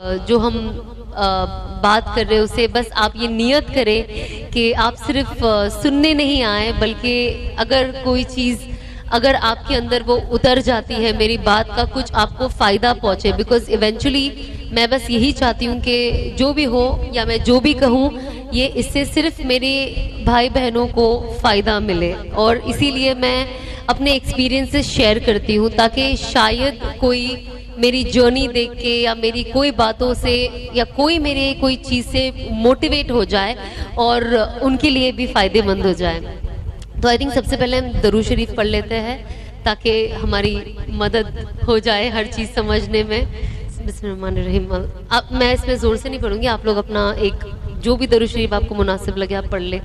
जो हम बात कर रहे हैं उसे बस आप ये नियत करें कि आप सिर्फ सुनने नहीं आए, बल्कि अगर कोई चीज़ अगर आपके अंदर वो उतर जाती है, मेरी बात का कुछ आपको फ़ायदा पहुँचे, बिकॉज इवेंचुअली मैं बस यही चाहती हूँ कि जो भी हो या मैं जो भी कहूँ ये इससे सिर्फ मेरे भाई बहनों को फ़ायदा मिले, और इसीलिए मैं अपने एक्सपीरियंसेस शेयर करती हूँ ताकि शायद कोई मेरी जर्नी देख के या मेरी कोई बातों से या कोई मेरे कोई चीज़ से मोटिवेट हो जाए और उनके लिए भी फ़ायदेमंद हो जाए। तो आई थिंक सबसे पहले हम दरूद शरीफ पढ़ लेते हैं ताकि हमारी मदद हो जाए हर चीज़ समझने में। बिस्मिल्लाहिर्रहमानिर्रहीम। अब मैं इसमें ज़ोर से नहीं पढ़ूंगी, आप लोग अपना एक जो भी दरूद शरीफ आपको मुनासिब लगे आप पढ़ ले।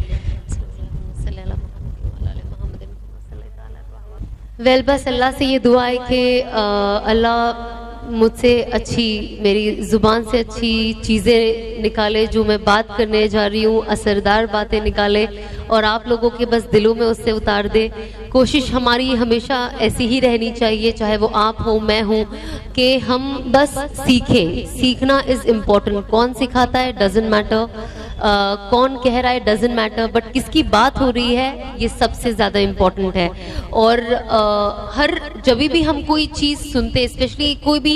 वेल बस अल्लाह से ये दुआ है कि अल्लाह मुझसे अच्छी, मेरी ज़ुबान से अच्छी चीज़ें निकाले, जो मैं बात करने जा रही हूँ असरदार बातें निकाले और आप लोगों के बस दिलों में उससे उतार दे। कोशिश हमारी हमेशा ऐसी ही रहनी चाहिए, चाहे वो आप हो मैं हूँ, कि हम बस सीखें। सीखना इज़ इम्पॉर्टेंट। कौन सिखाता है डजेंट मैटर, कौन कह रहा है डजेंट मैटर, बट किसकी बात हो रही है ये सबसे ज़्यादा इम्पॉर्टेंट है। और हर जब भी हम कोई चीज़ सुनते, स्पेशली कोई भी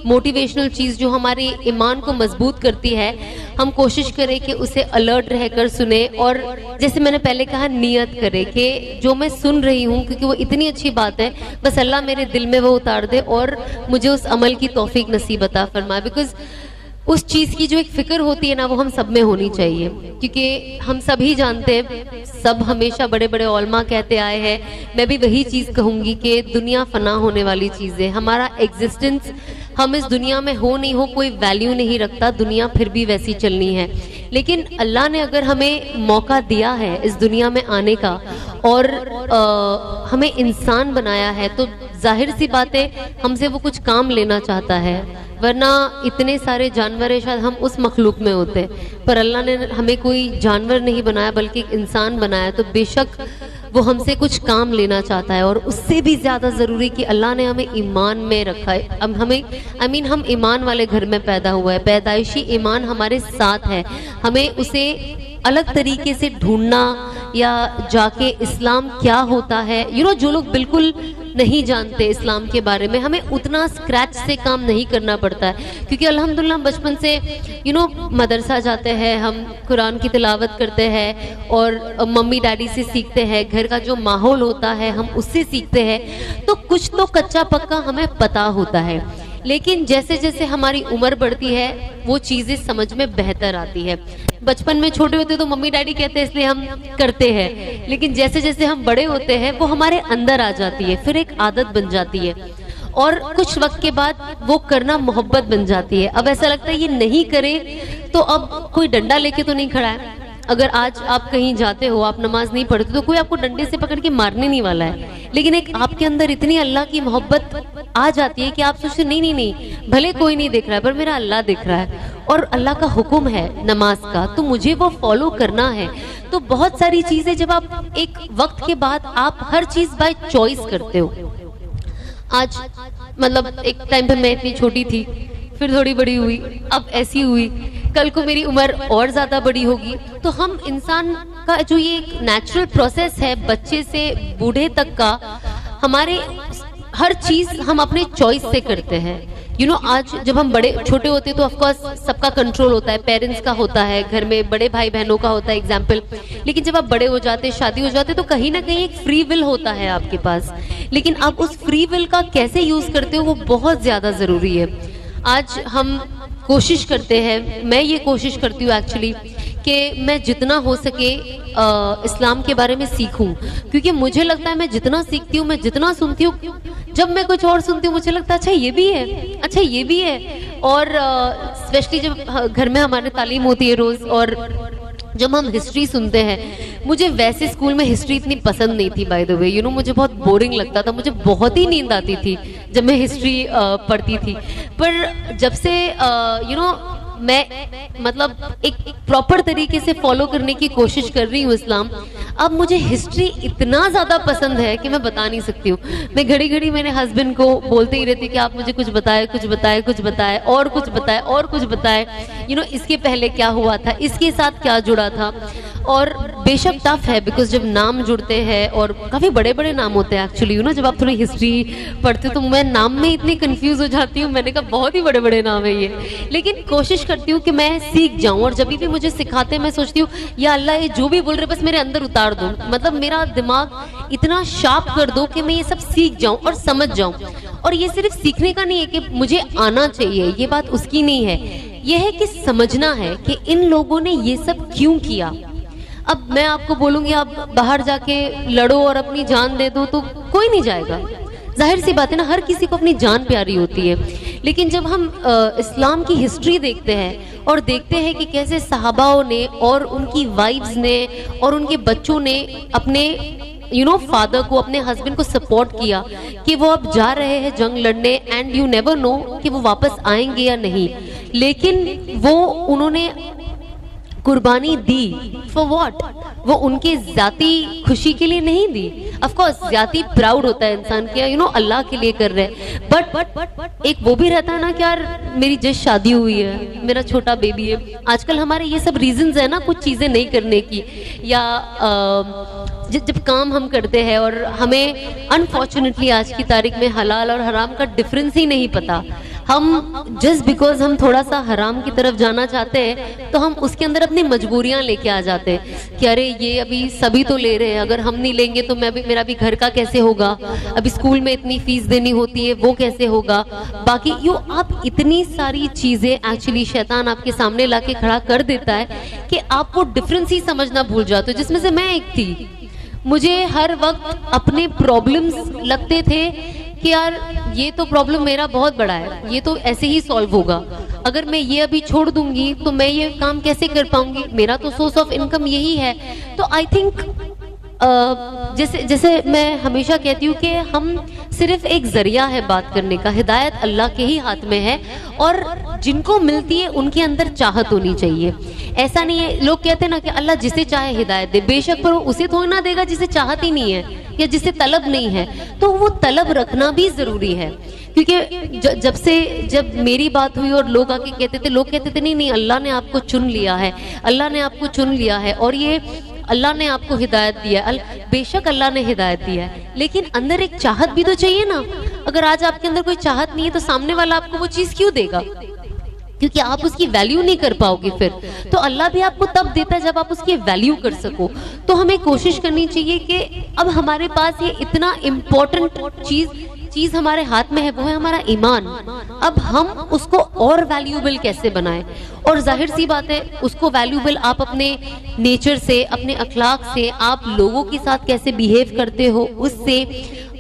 मोटिवेशनल चीज़ जो हमारे ईमान को मजबूत करती है, हम कोशिश करें कि उसे अलर्ट रहकर सुने, और जैसे मैंने पहले कहा नियत करें कि जो मैं सुन रही हूँ, क्योंकि वो इतनी अच्छी बात है, बस अल्लाह मेरे दिल में वो उतार दे और मुझे उस अमल की तौफीक नसीब अता फरमाए। बिकॉज उस चीज़ की जो एक फ़िक्र होती है ना, वो हम सब में होनी चाहिए, क्योंकि हम सभी जानते हैं, सब हमेशा बड़े बड़े उलमा कहते आए हैं, मैं भी वही चीज़ कहूँगी कि दुनिया फ़ना होने वाली चीज़ है। हमारा एग्जिस्टेंस, हम इस दुनिया में हो नहीं हो कोई वैल्यू नहीं रखता, दुनिया फिर भी वैसी चलनी है। लेकिन अल्लाह ने अगर हमें मौका दिया है इस दुनिया में आने का और हमें इंसान बनाया है, तो जाहिर सी बात है हमसे वो कुछ काम लेना चाहता है, वरना इतने सारे जानवर है शायद हम उस मखलूक में होते, पर अल्लाह ने हमें कोई जानवर नहीं बनाया बल्कि एक इंसान बनाया, तो बेशक वो हमसे कुछ काम लेना चाहता है। और उससे भी ज़्यादा ज़रूरी कि अल्लाह ने हमें ईमान में रखा है। अब हमें हम ईमान वाले घर में पैदा हुआ है, पैदाइशी ईमान हमारे साथ है, हमें उसे अलग तरीके से ढूंढना या जाके इस्लाम क्या होता है, जो लोग बिल्कुल नहीं जानते इस्लाम के बारे में, हमें उतना स्क्रैच से काम नहीं करना पड़ता है, क्योंकि अल्हम्दुलिल्लाह बचपन से मदरसा जाते हैं, हम कुरान की तिलावत करते हैं और मम्मी डैडी से सीखते हैं, घर का जो माहौल होता है हम उससे सीखते हैं, तो कुछ तो कच्चा पक्का हमें पता होता है। लेकिन जैसे जैसे हमारी उम्र बढ़ती है वो चीज़ें समझ में बेहतर आती है। बचपन में छोटे होते तो मम्मी डैडी कहते हैं इसलिए हम करते हैं, लेकिन जैसे जैसे हम बड़े होते हैं वो हमारे अंदर आ जाती है, फिर एक आदत बन जाती है और कुछ वक्त के बाद वो करना मोहब्बत बन जाती है। अब ऐसा लगता है ये नहीं करे तो अब कोई डंडा लेके तो नहीं खड़ा है। अगर आज आप कहीं जाते हो, आप नमाज नहीं पढ़ते, तो कोई आपको डंडे से पकड़ के मारने नहीं वाला है, लेकिन एक आपके अंदर इतनी अल्लाह की मोहब्बत आ जाती है कि आप सोचते नहीं, भले कोई नहीं देख रहा है पर मेरा अल्लाह देख रहा है और अल्लाह का हुक्म है नमाज का, तो मुझे वो फॉलो करना है। तो बहुत सारी चीजें जब आप एक वक्त के बाद आप हर चीज बाय चॉइस करते हो। आज मतलब एक टाइम पे मैं इतनी छोटी थी, फिर थोड़ी बड़ी हुई, अब ऐसी हुई, कल को मेरी उम्र और ज़्यादा बड़ी होगी, तो हम इंसान का जो ये एक नेचुरल प्रोसेस है, बच्चे से बूढ़े तक का, हमारे हर चीज़ हम अपने चॉइस से करते हैं। आज जब हम छोटे होते हैं तो ऑफकोर्स सबका कंट्रोल होता है, पेरेंट्स का होता है, घर में बड़े भाई बहनों का होता है एग्जाम्पल, लेकिन जब आप बड़े हो जाते, शादी हो जाते, तो कहीं ना कहीं एक फ्री विल होता है आपके पास, लेकिन आप उस फ्री विल का कैसे यूज़ करते हो वो बहुत ज़्यादा ज़रूरी है। आज हम कोशिश करते हैं, मैं ये कोशिश करती हूँ एक्चुअली कि मैं जितना हो सके इस्लाम के बारे में सीखूं, क्योंकि मुझे लगता है मैं जितना सीखती हूँ, मैं जितना सुनती हूँ, जब मैं कुछ और सुनती हूँ मुझे लगता है अच्छा ये भी है, अच्छा ये भी है। और स्पेशली जब घर में हमारे तालीम होती है रोज़, और जब हम हिस्ट्री सुनते हैं, मुझे वैसे स्कूल में हिस्ट्री इतनी पसंद नहीं थी बाय द वे, मुझे बहुत बोरिंग लगता था, मुझे बहुत ही नींद आती थी जब मैं हिस्ट्री पढ़ती थी। पर जब से मैं मतलब एक प्रॉपर तरीके से फॉलो करने की कोशिश कर रही हूँ इस्लाम। अब मुझे हिस्ट्री इतना ज्यादा पसंद है कि मैं बता नहीं सकती हूँ। मैं घड़ी घड़ी मेरे हस्बैंड को बोलते ही रहती कि आप मुझे कुछ बताए, कुछ बताए, कुछ बताए, और कुछ बताए, और कुछ बताए, इसके पहले क्या हुआ था, इसके साथ क्या जुड़ा था। और बेशक टफ है, बिकॉज जब नाम जुड़ते हैं और काफी बड़े बड़े नाम होते हैं एक्चुअली, जब आप थोड़ी हिस्ट्री पढ़ते हो तो मैं नाम में इतनी कंफ्यूज हो जाती हूँ। मैंने कहा बहुत ही बड़े बड़े नाम है ये, लेकिन कोशिश करती हूँ कि मैं सीख जाऊं। और जब भी मुझे सिखाते हैं मैं सोचती हूँ या अल्लाह ये जो भी बोल रहे बस मेरे अंदर उतार दो, मतलब मेरा दिमाग इतना शार्प कर दो कि मैं ये सब सीख जाऊं और समझ जाऊं। और ये सिर्फ सीखने का नहीं है कि मुझे आना चाहिए, ये बात उसकी नहीं है, ये है कि समझना है कि इन लोगों ने ये सब क्यों किया। अब मैं आपको बोलूंगी आप बाहर जाके लड़ो और अपनी जान दे दो तो कोई नहीं जाएगा, जाहिर सी बात है ना, हर किसी को अपनी जान प्यारी होती है। लेकिन जब हम इस्लाम की हिस्ट्री देखते हैं और देखते हैं कि कैसे सहाबाओं ने और उनकी वाइफ्स ने और उनके बच्चों ने अपने फादर को, अपने हस्बैंड को सपोर्ट किया कि वो अब जा रहे हैं जंग लड़ने, एंड यू नेवर नो कि वो वापस आएंगे या नहीं, लेकिन वो उन्होंने कुर्बानी दी फॉर व्हाट? वो उनके जाती खुशी के लिए नहीं दी। ऑफ कोर्स जाती प्राउड होता है इंसान के, अल्लाह के लिए कर रहे हैं, बट एक वो भी रहता है ना कि यार मेरी जस्ट शादी हुई है, मेरा छोटा बेबी है। आजकल हमारे ये सब रीजंस है ना कुछ चीजें नहीं करने की, या जब काम हम करते हैं और हमें अनफॉर्चुनेटली आज की तारीख में हलाल और हराम का डिफरेंस ही नहीं पता, हम जस्ट बिकॉज हम थोड़ा सा हराम की तरफ जाना चाहते हैं तो हम उसके अंदर अपनी मजबूरियां लेके आ जाते हैं कि अरे ये अभी सभी तो ले रहे हैं, अगर हम नहीं लेंगे तो मेरा भी घर का कैसे होगा, अभी स्कूल में इतनी फीस देनी होती है वो कैसे होगा, बाकी आप इतनी सारी चीजें एक्चुअली शैतान आपके सामने लाके खड़ा कर देता है कि आप वो डिफरेंस ही समझना भूल जाते हो, जिसमें से मैं एक थी। मुझे हर वक्त अपने प्रॉब्लम्स लगते थे कि यार ये तो प्रॉब्लम मेरा बहुत बड़ा है, ये तो ऐसे ही सॉल्व होगा, अगर मैं ये अभी छोड़ दूंगी तो मैं ये काम कैसे कर पाऊंगी, मेरा तो सोर्स ऑफ इनकम यही है। तो आई थिंक जैसे मैं हमेशा कहती हूँ कि हम सिर्फ एक जरिया है बात करने का, हिदायत अल्लाह के ही हाथ में है, और जिनको मिलती है उनके अंदर चाहत होनी चाहिए। ऐसा नहीं है, लोग कहते हैं ना कि अल्लाह जिसे चाहे हिदायत दे, बेशक पर वो उसे थोड़ी ना देगा जिसे चाहत ही नहीं है या जिसे तलब नहीं है, तो वो तलब रखना भी जरूरी है। क्योंकि जब मेरी बात हुई और लोग आके लोग कहते थे नहीं अल्लाह ने आपको चुन लिया है, अल्लाह ने आपको चुन लिया है और ये अल्लाह ने आपको हिदायत दिया है। बेशक अल्लाह ने हिदायत दिया है, लेकिन अंदर एक चाहत भी तो चाहिए ना। अगर आज आपके अंदर कोई चाहत नहीं है तो सामने वाला आपको वो चीज क्यों देगा, क्योंकि आप उसकी वैल्यू नहीं कर पाओगे। फिर तो अल्लाह भी आपको तब देता है जब आप उसकी वैल्यू कर सको। तो हमें कोशिश करनी चाहिए कि अब हमारे पास ये इतना इम्पोर्टेंट चीज हमारे हाथ में है, वो है हमारा ईमान। अब हम उसको और वैल्यूएबल कैसे बनाएं, और जाहिर सी बात है उसको वैल्यूएबल आप अपने नेचर से, अपने अखलाक से, आप लोगों के साथ कैसे बिहेव करते हो, उससे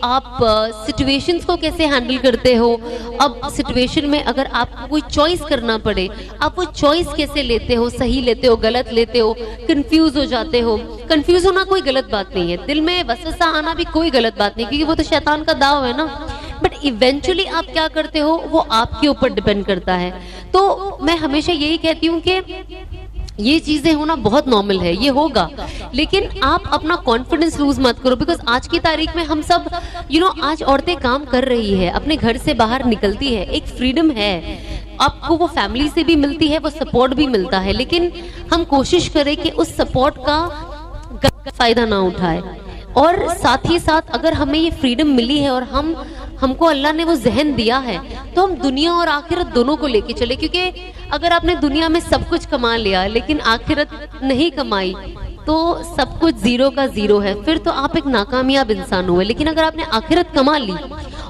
आप सिचुएशंस को कैसे हैंडल करते हो। अब सिचुएशन में अगर आपको कोई चॉइस करना पड़े, आप वो चॉइस कैसे लेते हो, सही लेते हो, गलत लेते हो, कंफ्यूज हो जाते हो। कंफ्यूज होना कोई गलत बात नहीं है, दिल में वसवसा आना भी कोई गलत बात नहीं, क्योंकि वो तो शैतान का दाव है ना। बट इवेंचुअली आप क्या करते हो वो आपके ऊपर डिपेंड करता है। तो मैं हमेशा यही कहती हूँ कि ये चीजें होना बहुत नॉर्मल है, ये होगा, लेकिन आप अपना कॉन्फिडेंस लूज मत करो। बिकॉज आज की तारीख में हम सब आज औरतें काम कर रही है, अपने घर से बाहर निकलती है, एक फ्रीडम है, आपको वो फैमिली से भी मिलती है, वो सपोर्ट भी मिलता है, लेकिन हम कोशिश करें कि उस सपोर्ट का गलत फायदा ना उठाए। और साथ ही साथ अगर हमें ये फ्रीडम मिली है और हमको अल्लाह ने वो जहन दिया है, तो हम दुनिया और आखिरत दोनों को लेके चले। क्योंकि अगर आपने दुनिया में सब कुछ कमा लिया लेकिन आखिरत नहीं कमाई तो सब कुछ जीरो का जीरो है, फिर तो आप एक नाकामयाब इंसान हुए। लेकिन अगर आपने आखिरत कमा ली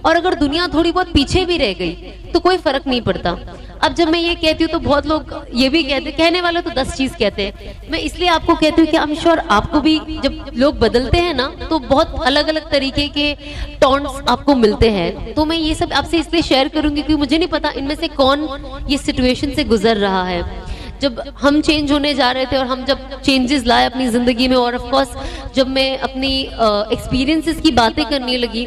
और अगर दुनिया थोड़ी बहुत पीछे भी रह गई तो कोई फर्क नहीं पड़ता। अब जब मैं ये कहती हूँ तो बहुत लोग ये भी कहने वाले तो 10 चीज कहते हैं। मैं इसलिए आपको कहती हूँ कि आई एम श्योर आपको भी जब लोग बदलते हैं ना तो बहुत अलग अलग तरीके के टॉन्ट्स आपको मिलते हैं। तो मैं ये सब आपसे इसलिए शेयर करूंगी क्योंकि मुझे नहीं पता इनमें से कौन ये सिचुएशन से गुजर रहा है। जब हम चेंज होने जा रहे थे और हम जब चेंजेस लाए अपनी जिंदगी में, और ऑफ कोर्स जब मैं अपनी एक्सपीरियंसेस की बातें करने लगी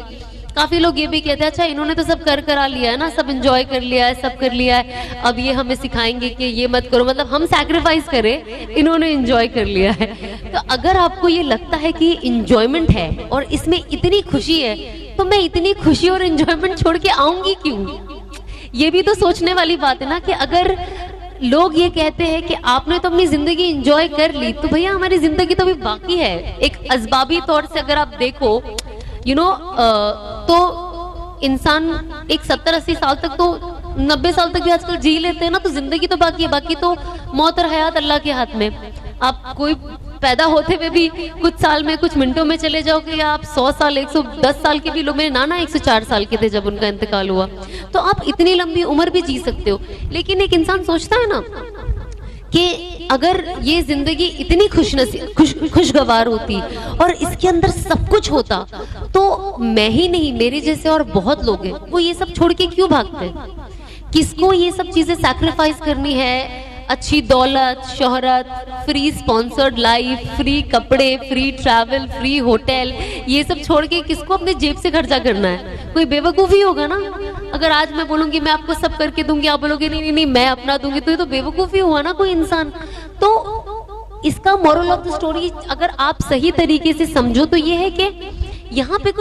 काफी लोग ये भी कहते हैं अच्छा इन्होंने तो सब करा लिया है ना, सब एंजॉय कर लिया है, सब कर लिया है, अब ये हमें सिखाएंगे कि ये मत करो, मतलब हम सैक्रिफाइस करें, इन्होंने एंजॉय कर लिया है। तो अगर आपको ये लगता है कि एंजॉयमेंट है और इसमें इतनी खुशी है, तो मैं इतनी खुशी और एंजॉयमेंट छोड़ के आऊंगी क्यों? ये भी तो सोचने वाली बात है ना, कि अगर लोग ये कहते हैं कि आपने तो अपनी जिंदगी एंजॉय कर ली, तो भैया हमारी जिंदगी तो अभी बाकी है। एक अजबाबी तौर से अगर आप देखो तो इंसान एक 70-80 साल तक, तो 90 साल तक भी आजकल जी लेते हैं ना, तो जिंदगी तो बाकी है। बाकी तो मौत और हयात अल्लाह के हाथ में। आप कोई पैदा होते हुए भी कुछ साल में, कुछ मिनटों में चले जाओगे, या आप 100 साल 110 साल के भी लोग, मेरे नाना 104 साल के थे जब उनका इंतकाल हुआ, तो आप इतनी लंबी उम्र भी जी सकते हो। लेकिन एक इंसान सोचता है ना कि अगर ये जिंदगी इतनी खुशगवार होती और इसके अंदर सब कुछ होता, तो मैं ही नहीं, मेरे जैसे और बहुत लोग हैं, वो ये सब छोड़ के क्यों भागते हैं? किसको ये सब चीजें सैक्रिफाइस करनी है? अच्छी दौलत, शोहरत, फ्री स्पॉन्सर्ड लाइफ, फ्री कपड़े, फ्री ट्रैवल, फ्री होटल, ये सब छोड़ के किसको अपने जेब से खर्चा करना है? कोई बेवकूफ़ी होगा ना। अगर आज मैं बोलूंगी मैं आपको सब करके दूंगी, आप बोलोगे नहीं नहीं नहीं मैं अपना दूंगी, तो ये तो बेवकूफ़ी हुआ ना कोई इंसान। तो इसका मोरल ऑफ द स्टोरी अगर आप सही तरीके से समझो तो ये है कि यहाँ पे कुछ